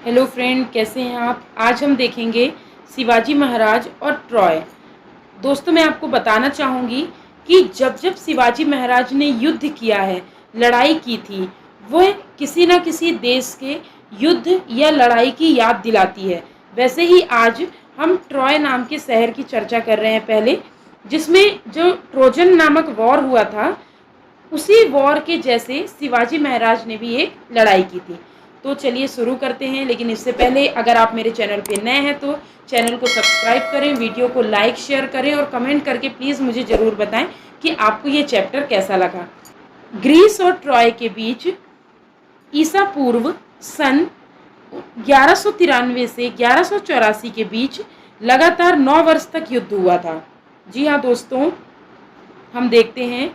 Hello friend, कैसे हैं आप। आज हम देखेंगे शिवाजी महाराज और ट्रॉय। दोस्तों, मैं आपको बताना चाहूँगी कि जब जब शिवाजी महाराज ने युद्ध किया है, लड़ाई की थी, वह किसी न किसी देश के युद्ध या लड़ाई की याद दिलाती है। वैसे ही आज हम ट्रॉय नाम के शहर की चर्चा कर रहे हैं पहले, जिसमें जो ट्रोजन नामक वॉर हुआ था, उसी वॉर के जैसे शिवाजी महाराज ने भी एक लड़ाई की थी। तो चलिए शुरू करते हैं। लेकिन इससे पहले अगर आप मेरे चैनल पे नए हैं तो चैनल को सब्सक्राइब करें, वीडियो को लाइक शेयर करें और कमेंट करके प्लीज़ मुझे ज़रूर बताएं कि आपको ये चैप्टर कैसा लगा। ग्रीस और ट्रॉय के बीच ईसा पूर्व सन 1193 से 1184 के बीच लगातार 9 वर्ष तक युद्ध हुआ था। जी हाँ दोस्तों, हम देखते हैं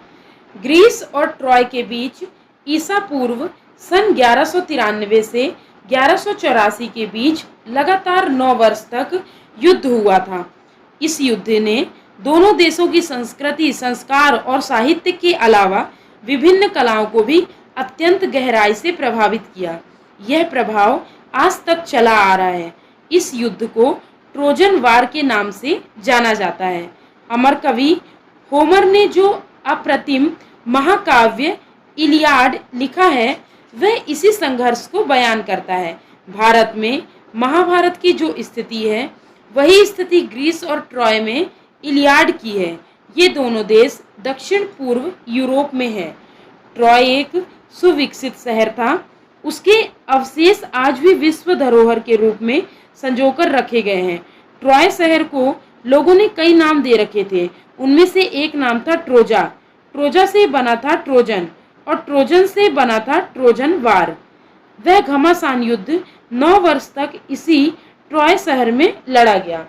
ग्रीस और ट्रॉय के बीच ईसा पूर्व सन 1193 से 1184 के बीच लगातार 9 वर्ष तक युद्ध हुआ था। इस युद्ध ने दोनों देशों की संस्कृति, संस्कार और साहित्य के अलावा विभिन्न कलाओं को भी अत्यंत गहराई से प्रभावित किया। यह प्रभाव आज तक चला आ रहा है। इस युद्ध को ट्रोजन वार के नाम से जाना जाता है। अमर कवि होमर ने जो अप्रतिम महाकाव्य इलियाड लिखा है, वह इसी संघर्ष को बयान करता है। भारत में महाभारत की जो स्थिति है, वही स्थिति ग्रीस और ट्रॉय में इलियाड की है। ये दोनों देश दक्षिण पूर्व यूरोप में है। ट्रॉय एक सुविकसित शहर था। उसके अवशेष आज भी विश्व धरोहर के रूप में संजोकर रखे गए हैं। ट्रॉय शहर को लोगों ने कई नाम दे रखे थे। उनमें से एक नाम था ट्रोजा। ट्रोजा से बना था ट्रोजन और ट्रोजन से बना था ट्रोजन वार। वह घमासान युद्ध 9 वर्ष तक इसी ट्रॉय शहर में लड़ा गया।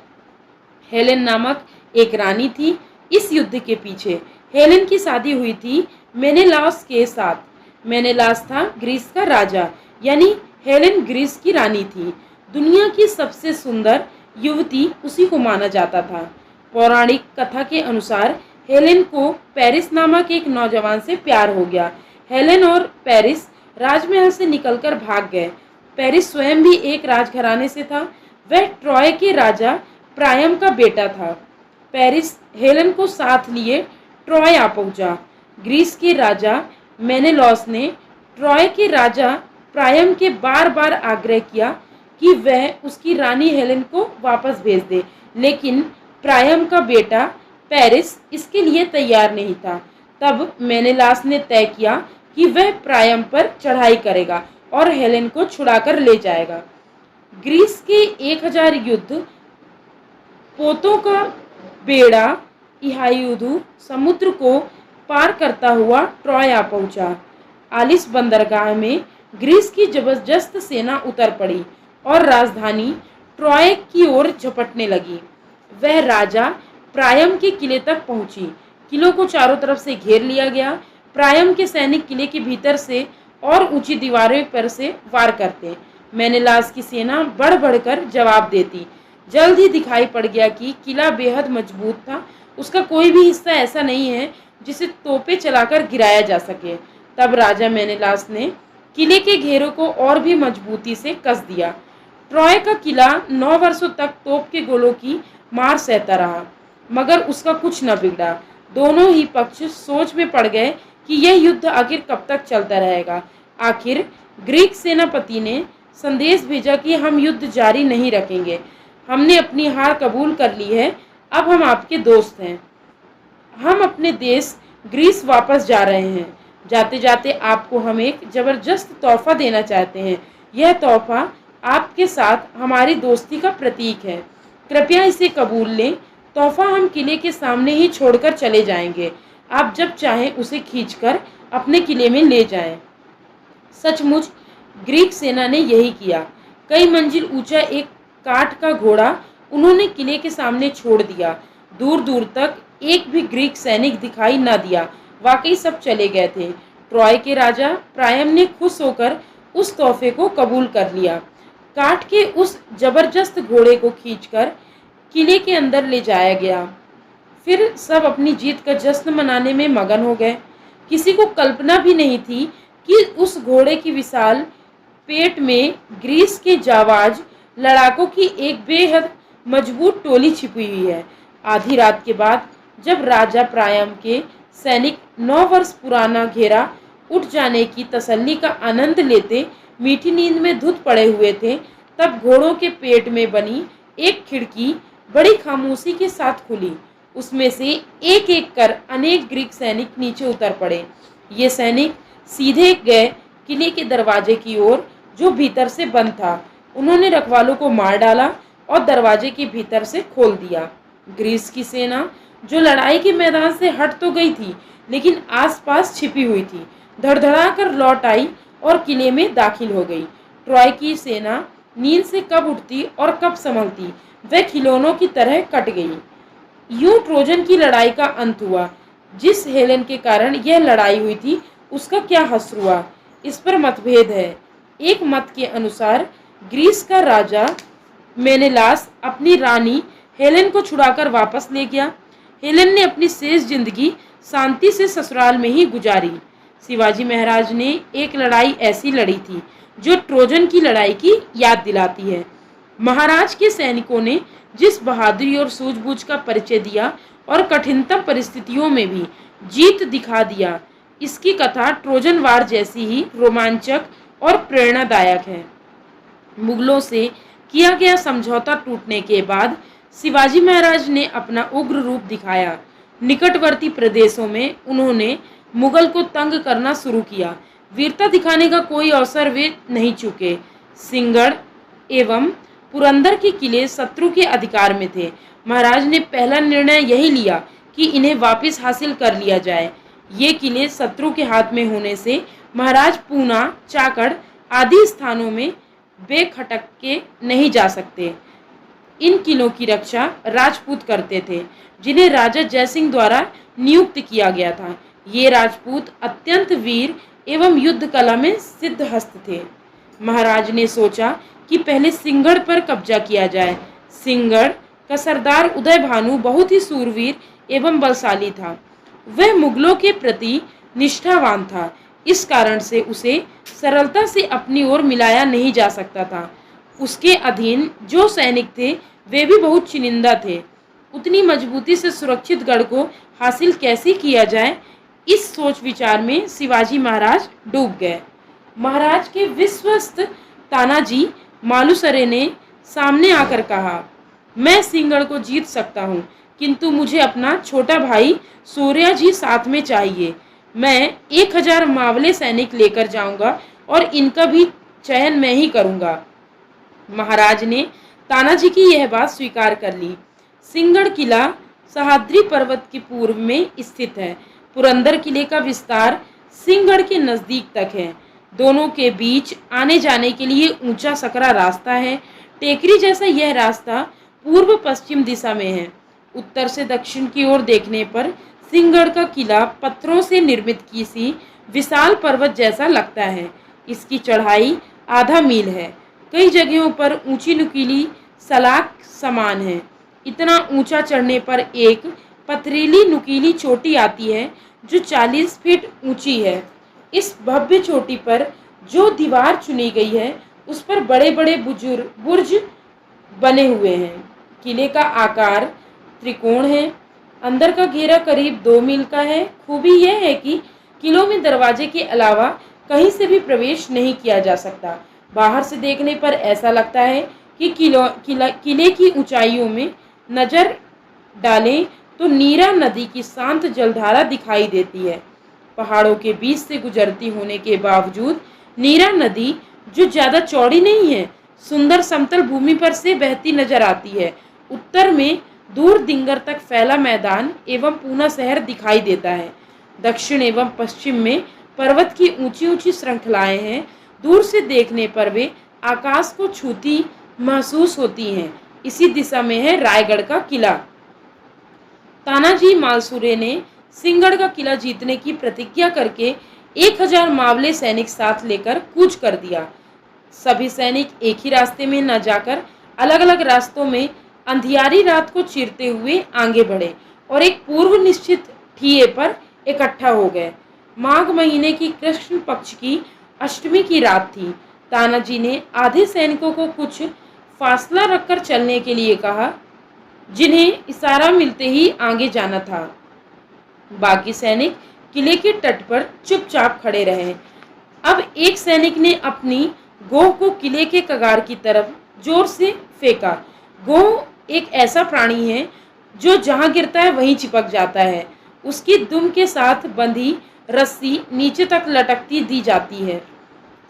हेलेन नामक एक रानी थी। इस युद्ध के पीछे हेलेन की शादी हुई थी मेनेलास के साथ। मेनेलास था ग्रीस का राजा, यानी हेलेन ग्रीस की रानी थी। दुनिया की सबसे सुंदर युवती उसी को माना जाता था। पौराणिक कथा के अनुसार हेलेन को पेरिस नामक एक नौजवान से प्यार हो गया। हेलेन और पेरिस राजमहल से निकलकर भाग गए। पेरिस स्वयं भी एक राजघराने से था। वह ट्रॉय के राजा प्रायम का बेटा था। पेरिस हेलेन को साथ लिए ट्रॉय आ पहुंचा। ग्रीस के राजा मेनेलॉस ने ट्रॉय के राजा प्रायम के बार बार आग्रह किया कि वह उसकी रानी हेलेन को वापस भेज दे, लेकिन प्रायम का बेटा पेरिस इसके लिए तैयार नहीं था। तब मेनेलास ने तय किया कि वह प्रायम पर चढ़ाई करेगा और हेलेन को छुड़ाकर ले जाएगा। ग्रीस के 1000 युद्ध पोतों का बेड़ा इहायुधु समुद्र को पार करता हुआ ट्रॉय आ पहुंचा। आलिस बंदरगाह में ग्रीस की जबरदस्त सेना उतर पड़ी और राजधानी ट्रॉय की ओर झपटने लगी। वह राजा प्रायम के किले तक पहुंची। किलों को चारों तरफ से घेर लिया गया। प्रायम के सैनिक किले के भीतर से और ऊंची दीवारों पर से वार करते। मेनेलास की सेना बढ़ बढ़कर जवाब देती। जल्द ही दिखाई पड़ गया कि किला बेहद मजबूत था। उसका कोई भी हिस्सा ऐसा नहीं है जिसे तोपें चलाकर गिराया जा सके। तब राजा मेनेलास ने किले के घेरों को और भी मजबूती से कस दिया। ट्रॉय का किला 9 वर्षों तक तोप के गोलों की मार सहता रहा, मगर उसका कुछ न बिगड़ा। दोनों ही पक्ष सोच में पड़ गए कि यह युद्ध आखिर कब तक चलता रहेगा। आखिर ग्रीक सेनापति ने संदेश भेजा कि हम युद्ध जारी नहीं रखेंगे। हमने अपनी हार कबूल कर ली है। अब हम आपके दोस्त हैं। हम अपने देश ग्रीस वापस जा रहे हैं। जाते जाते आपको हम एक जबरदस्त तोहफा देना चाहते हैं। यह तोहफा आपके साथ हमारी दोस्ती का प्रतीक है। कृपया इसे कबूल लें। तोहफा हम किले के सामने ही छोड़कर चले जाएंगे। आप जब चाहें उसे खींचकर अपने किले में ले जाएं। सचमुच ग्रीक सेना ने यही किया। कई मंजिल ऊंचा एक काठ का घोड़ा उन्होंने किले के सामने छोड़ दिया। दूर दूर तक एक भी ग्रीक सैनिक दिखाई न दिया। वाकई सब चले गए थे। ट्रॉय के राजा प्रायम ने खुश होकर उस तोहफे को कबूल कर लिया। काठ के उस जबरदस्त घोड़े को खींचकर किले के अंदर ले जाया गया। फिर सब अपनी जीत का जश्न मनाने में मगन हो गए। किसी को कल्पना भी नहीं थी कि उस घोड़े की विशाल पेट में ग्रीस के जाबाज लड़ाकों की एक बेहद मजबूत टोली छिपी हुई है। आधी रात के बाद जब राजा प्रायम के सैनिक 9 वर्ष पुराना घेरा उठ जाने की तसल्ली का आनंद लेते मीठी नींद में धुत पड़े हुए थे, तब घोड़ों के पेट में बनी एक खिड़की बड़ी खामोशी के साथ खुली। उसमें से एक एक कर अनेक ग्रीक सैनिक नीचे उतर पड़े। ये सैनिक सीधे गए किले के दरवाजे की ओर, जो भीतर से बंद था। उन्होंने रखवालों को मार डाला और दरवाजे के भीतर से खोल दिया। ग्रीस की सेना, जो लड़ाई के मैदान से हट तो गई थी, लेकिन आसपास छिपी हुई थी, धड़धड़ा कर लौट आई और किले में दाखिल हो गई। ट्रॉय की सेना नींद से कब उठती और कब संभलती, वह खिलौनों की तरह कट गई। यूं ट्रोजन की लड़ाई का अंत हुआ। जिस हेलेन के कारण यह लड़ाई हुई थी, उसका क्या हश्र हुआ, इस पर मतभेद है। एक मत के अनुसार ग्रीस का राजा मेनेलास अपनी रानी हेलेन को छुड़ाकर वापस ले गया। हेलेन ने अपनी शेष जिंदगी शांति से ससुराल में ही गुजारी। शिवाजी महाराज ने एक लड़ाई ऐसी लड़ी थी जो ट्रोजन की लड़ाई की याद दिलाती है। महाराज के सैनिकों ने जिस बहादुरी और सूझबूझ का परिचय दिया और कठिनतम परिस्थितियों में भी जीत दिखा दिया, इसकी कथा ट्रोजन वार जैसी ही रोमांचक और प्रेरणादायक है। मुगलों से किया गया समझौता टूटने के बाद शिवाजी महाराज ने अपना उग्र रूप दिखाया। निकटवर्ती प्रदेशों में उन्होंने मुगल को तंग करना शुरू किया। वीरता दिखाने का कोई अवसर वे नहीं चूके। सिंहगढ़ एवं पुरंदर के किले शत्रु के अधिकार में थे। महाराज ने पहला निर्णय यही लिया कि इन्हें वापस हासिल कर लिया जाए। ये किले शत्रु के हाथ में होने से महाराज पूना, चाकड़ आदि स्थानों में बेखटक के नहीं जा सकते। इन किलों की रक्षा राजपूत करते थे, जिन्हें राजा जयसिंह द्वारा नियुक्त किया गया था। ये राजपूत अत्यंत वीर एवं युद्ध कला में सिद्धहस्त थे। महाराज ने सोचा कि पहले सिंहगढ़ पर कब्जा किया जाए। सिंहगढ़ का सरदार उदय भानु बहुत ही सूरवीर एवं बलशाली था। वह मुगलों के प्रति निष्ठावान था। इस कारण से उसे सरलता से अपनी ओर मिलाया नहीं जा सकता था। उसके अधीन जो सैनिक थे वे भी बहुत चुनिंदा थे। उतनी मजबूती से सुरक्षित गढ़ को हासिल कैसे किया जाए, इस सोच विचार में शिवाजी महाराज डूब गए। महाराज के विश्वस्त तानाजी मालुसरे ने सामने आकर कहा, मैं सिंहगढ़ को जीत सकता हूँ, किंतु मुझे अपना छोटा भाई सूर्याजी साथ में चाहिए। मैं 1000 मावले सैनिक लेकर जाऊंगा और इनका भी चयन मैं ही करूंगा। महाराज ने तानाजी की यह बात स्वीकार कर ली। सिंहगढ़ किला सह्याद्री पर्वत के पूर्व में स्थित है। पुरंदर किले का विस्तार सिंहगढ़ के नजदीक तक है। दोनों के बीच आने जाने के लिए ऊंचा सकरा रास्ता है। टेकरी जैसा यह रास्ता पूर्व पश्चिम दिशा में है। उत्तर से दक्षिण की ओर देखने पर सिंहगढ़ का किला पत्थरों से निर्मित किसी विशाल पर्वत जैसा लगता है। इसकी चढ़ाई आधा मील है। कई जगहों पर ऊंची नुकीली सलाख समान है। इतना ऊंचा चढ़ने पर एक पथरीली नुकीली चोटी आती है जो 40 फीट ऊंची है। इस भव्य चोटी पर जो दीवार चुनी गई है उस पर बड़े बड़े बुर्ज बने हुए हैं। किले का आकार त्रिकोण है। अंदर का घेरा करीब 2 मील का है। खूबी यह है कि किलों में दरवाजे के अलावा कहीं से भी प्रवेश नहीं किया जा सकता। बाहर से देखने पर ऐसा लगता है कि किले की ऊंचाइयों में नजर डालें तो नीरा नदी की शांत जलधारा दिखाई देती है। पहाड़ों के बीच से गुजरती होने के बावजूद नीरा नदी, जो ज्यादा चौड़ी नहीं है, सुंदर समतल भूमि पर से बहती नजर आती है। उत्तर में दूर दिंगर तक फैला मैदान एवं पूना शहर दिखाई देता है। दक्षिण एवं पश्चिम में पर्वत की ऊंची ऊंची श्रृंखलाएं हैं। दूर से देखने पर वे आकाश को छूती महसूस होती हैं। इसी दिशा में है रायगढ़ का किला। तानाजी मालसुरे ने सिंहगढ़ का किला जीतने की प्रतिज्ञा करके 1000 मावले सैनिक साथ लेकर कूच कर दिया। सभी सैनिक एक ही रास्ते में न जाकर अलग अलग रास्तों में अंधियारी रात को चीरते हुए आगे बढ़े और एक पूर्व निश्चित ठिये पर इकट्ठा हो गए। माघ महीने की कृष्ण पक्ष की अष्टमी की रात थी। तानाजी ने आधे सैनिकों को कुछ फासला रखकर चलने के लिए कहा, जिन्हें इशारा मिलते ही आगे जाना था। बाकी सैनिक किले के तट पर चुपचाप खड़े रहे। अब एक सैनिक ने अपनी गोह को किले के कगार की तरफ जोर से फेंका। गोह एक ऐसा प्राणी है जो जहां गिरता है वहीं चिपक जाता है। उसकी दुम के साथ बंधी रस्सी नीचे तक लटकती दी जाती है।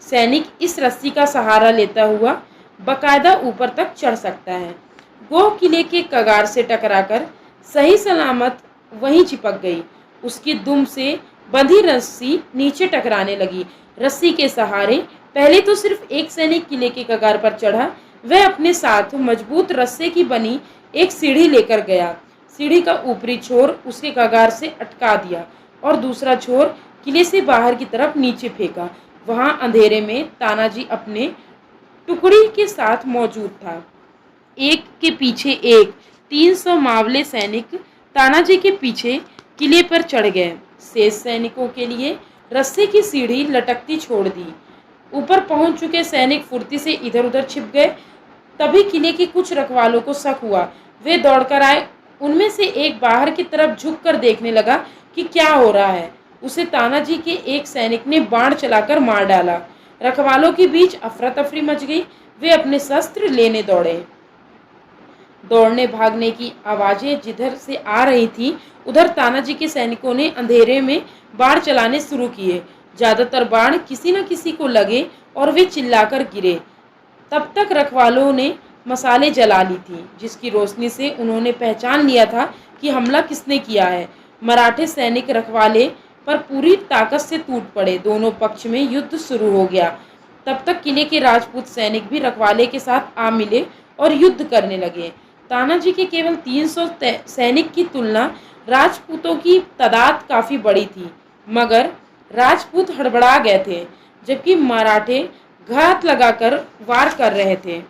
सैनिक इस रस्सी का सहारा लेता हुआ बकायदा ऊपर तक चढ़ सकता है। गोह किले के कगार से टकराकर सही सलामत वहीं चिपक गई। उसकी दुम से बंधी रस्सी नीचे टकराने लगी। रस्सी के सहारे पहले तो सिर्फ एक सैनिक किले के कगार पर चढ़ा। वह अपने साथ मजबूत रस्से की बनी एक सीढ़ी लेकर गया। सीढ़ी का ऊपरी छोर उसके कगार से अटका दिया और दूसरा छोर किले से बाहर की तरफ नीचे फेंका। वहां अंधेरे में तानाजी अपने टुकड़ी के साथ मौजूद था। एक के पीछे एक 300 मावले सैनिक तानाजी के पीछे किले पर चढ़ गए। शेष सैनिकों के लिए रस्से की सीढ़ी लटकती छोड़ दी। ऊपर पहुंच चुके सैनिक फुर्ती से इधर उधर छिप गए। तभी किले के कुछ रखवालों को शक हुआ। वे दौड़कर आए। उनमें से एक बाहर की तरफ झुककर देखने लगा कि क्या हो रहा है। उसे तानाजी के एक सैनिक ने बाण चलाकर मार डाला। रखवालों के बीच अफरा तफरी मच गई। वे अपने शस्त्र लेने दौड़े। दौड़ने भागने की आवाजें जिधर से आ रही थीं, उधर तानाजी के सैनिकों ने अंधेरे में बाण चलाने शुरू किए। ज्यादातर बाण किसी न किसी को लगे और वे चिल्लाकर गिरे। तब तक रखवालों ने मसाले जला ली थी, जिसकी रोशनी से उन्होंने पहचान लिया था कि हमला किसने किया है। मराठे सैनिक रखवाले पर पूरी ताकत से टूट पड़े। दोनों पक्ष में युद्ध शुरू हो गया। तब तक किले के राजपूत सैनिक भी रखवाले के साथ आ मिले और युद्ध करने लगे। तानाजी के केवल 300 सैनिक की तुलना राजपूतों की तादाद काफी बड़ी थी, मगर राजपूत हड़बड़ा गए थे, जबकि मराठे घात लगाकर वार कर रहे थे।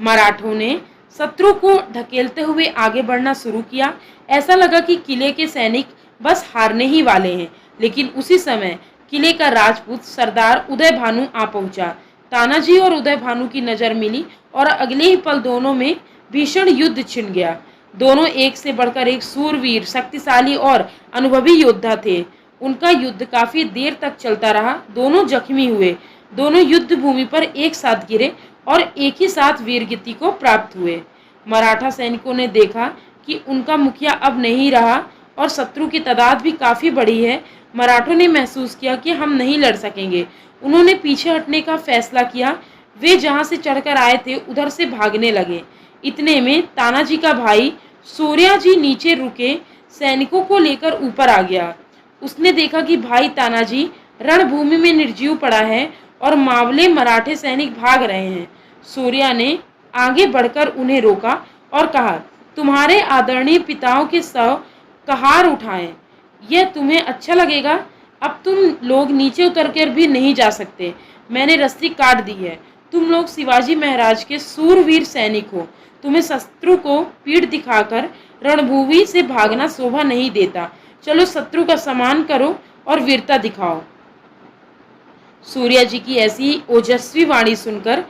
मराठों ने शत्रु को ढकेलते हुए आगे बढ़ना शुरू किया। ऐसा लगा कि किले के सैनिक बस हारने ही वाले हैं, लेकिन उसी समय किले का राजपूत सरदार उदय भानु आ पहुंचा। तानाजी और उदय भानु की नजर मिली और अगले ही पल दोनों में भीषण युद्ध छिड़ गया। दोनों एक से बढ़कर एक सूरवीर, शक्तिशाली और अनुभवी योद्धा थे। उनका युद्ध काफी देर तक चलता रहा। दोनों जख्मी हुए। दोनों युद्ध भूमि पर एक साथ गिरे और एक ही साथ वीरगति को प्राप्त हुए। मराठा सैनिकों ने देखा कि उनका मुखिया अब नहीं रहा और शत्रु की तादाद भी काफी बड़ी है। मराठों ने महसूस किया कि हम नहीं लड़ सकेंगे। उन्होंने पीछे हटने का फैसला किया। वे जहां से चढ़कर आए थे उधर से भागने लगे। इतने में तानाजी का भाई सूर्याजी नीचे रुके सैनिकों को लेकर ऊपर आ गया। उसने देखा कि भाई तानाजी रणभूमि में निर्जीव पड़ा है और मावले मराठे सैनिक भाग रहे हैं। सूर्या ने आगे बढ़कर उन्हें रोका और कहा, तुम्हारे आदरणीय पिताओं के शव कहार उठाएं। यह तुम्हें अच्छा लगेगा? अब तुम लोग नीचे उतरकर भी नहीं जा सकते। मैंने रस्सी काट दी है। तुम लोग शिवाजी महाराज के सूरवीर सैनिक हो। तुम्हें शत्रु को पीठ दिखाकर रणभूमि से भागना शोभा नहीं देता। चलो शत्रु का सम्मान करो और वीरता दिखाओ। सूर्या जी की ऐसी ओजस्वी वाणी सुनकर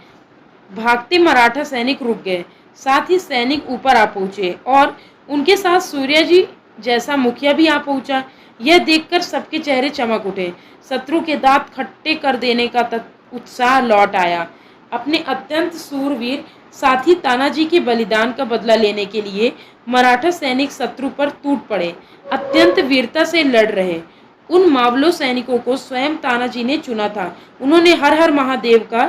भागते मराठा सैनिक रुक गए। साथ ही सैनिक ऊपर आ पहुंचे और उनके साथ सूर्या जी जैसा मुखिया भी आ पहुंचा। यह देखकर सबके चेहरे चमक उठे। शत्रु के दांत खट्टे कर देने का उत्साह लौट आया। अपने अत्यंत सूरवीर साथी तानाजी के बलिदान का बदला लेने के लिए मराठा सैनिक शत्रु पर टूट पड़े। अत्यंत वीरता से लड़ रहे उन मावलों सैनिकों को स्वयं तानाजी ने चुना था। उन्होंने हर हर महादेव का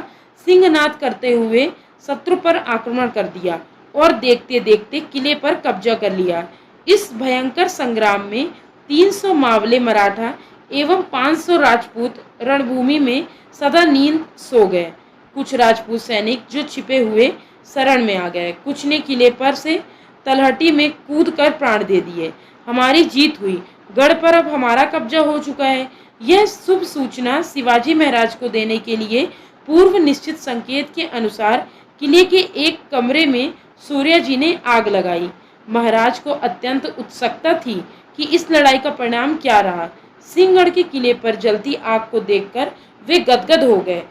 सिंहनाद करते हुए शत्रु पर आक्रमण कर दिया और देखते देखते किले पर कब्जा कर लिया। इस भयंकर संग्राम में 300 मावले मराठा एवं 500 राजपूत रणभूमि में सदा नींद सो गए। कुछ राजपूत सैनिक जो छिपे हुए शरण में आ गए। कुछ ने किले पर से तलहटी में कूदकर प्राण दे दिए। हमारी जीत हुई। गढ़ पर अब हमारा कब्जा हो चुका है। यह शुभ सूचना शिवाजी महाराज को देने के लिए पूर्व निश्चित संकेत के अनुसार किले के एक कमरे में सूर्या जी ने आग लगाई। महाराज को अत्यंत उत्सुकता थी कि इस लड़ाई का परिणाम क्या रहा। सिंहगढ़ के किले पर जलती आग को देखकर वे गदगद हो गए।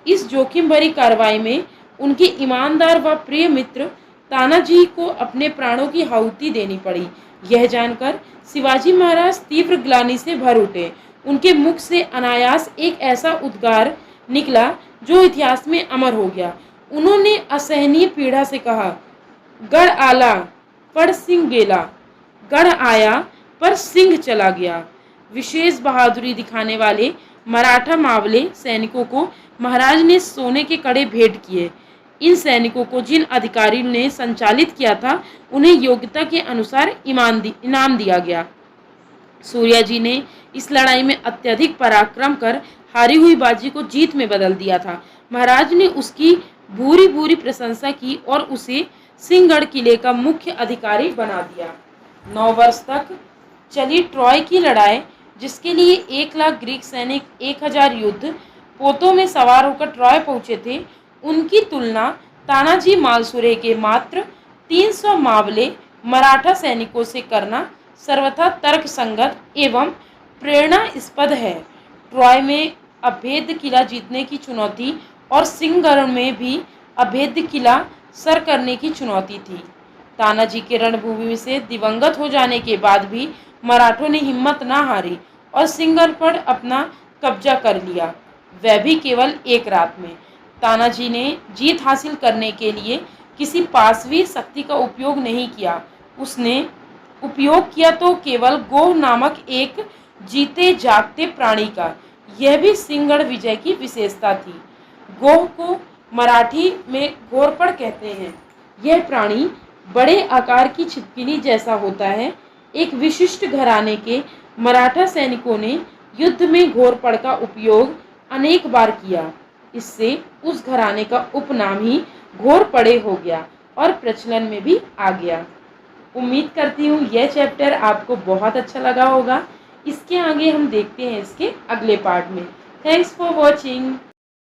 इस जोखिम भरी कार्रवाई में उनके ईमानदार व प्रिय मित्र तानाजी को अपने प्राणों की आहुति देनी पड़ी। यह जानकर शिवाजी महाराज तीव्र ग्लानि से भर उठे। उनके मुख से अनायास एक ऐसा उद्गार निकला जो इतिहास में अमर हो गया। उन्होंने असहनीय पीड़ा से कहा, गढ़ आला पर सिंह गेला, गढ़ आया पर सिंह चला गया। विशेष बहादुरी दिखाने वाले मराठा मावले सैनिकों को महाराज ने सोने के कड़े भेंट किए। इन सैनिकों को जिन अधिकारी ने संचालित किया था, उन्हें योग्यता के अनुसार इनाम दिया गया। सूर्या जी ने इस लड़ाई में अत्यधिक पराक्रम कर हारी हुई बाजी को जीत में बदल दिया था। महाराज ने उसकी भूरी भूरी प्रशंसा की और उसे सिंहगढ़ किले का मुख्य अधिकारी बना दिया। 9 वर्ष तक चली ट्रॉय की लड़ाई, जिसके लिए 1 लाख ग्रीक सैनिक 1000 युद्ध पोतों में सवार होकर ट्रॉय पहुंचे थे, उनकी तुलना तानाजी मालसुरे के मात्र 300 मावले मराठा सैनिकों से करना सर्वथा तर्कसंगत एवं प्रेरणास्पद है। ट्रॉय में अभेद्य किला जीतने की चुनौती और सिंहगढ़ में भी अभेद्य किला सर करने की चुनौती थी। तानाजी के रणभूमि से दिवंगत हो जाने के बाद भी मराठों ने हिम्मत न हारी और सिंहगढ़ पर अपना कब्जा कर लिया, वह भी केवल एक रात में। तानाजी ने जीत हासिल करने के लिए किसी पाशवी शक्ति का उपयोग नहीं किया। उसने उपयोग किया तो केवल गोह नामक एक जीते जागते प्राणी का। यह भी सिंहगढ़ विजय की विशेषता थी। गोह को मराठी में घोरपड़ कहते हैं। यह प्राणी बड़े आकार की छिपकली जैसा होता है। एक विशिष्ट घराने के मराठा सैनिकों ने युद्ध में घोरपड़ का उपयोग अनेक बार किया। इससे उस घराने का उपनाम ही घोरपड़े हो गया और प्रचलन में भी आ गया। उम्मीद करती हूँ यह चैप्टर आपको बहुत अच्छा लगा होगा। इसके आगे हम देखते हैं इसके अगले पार्ट में। Thanks for watching.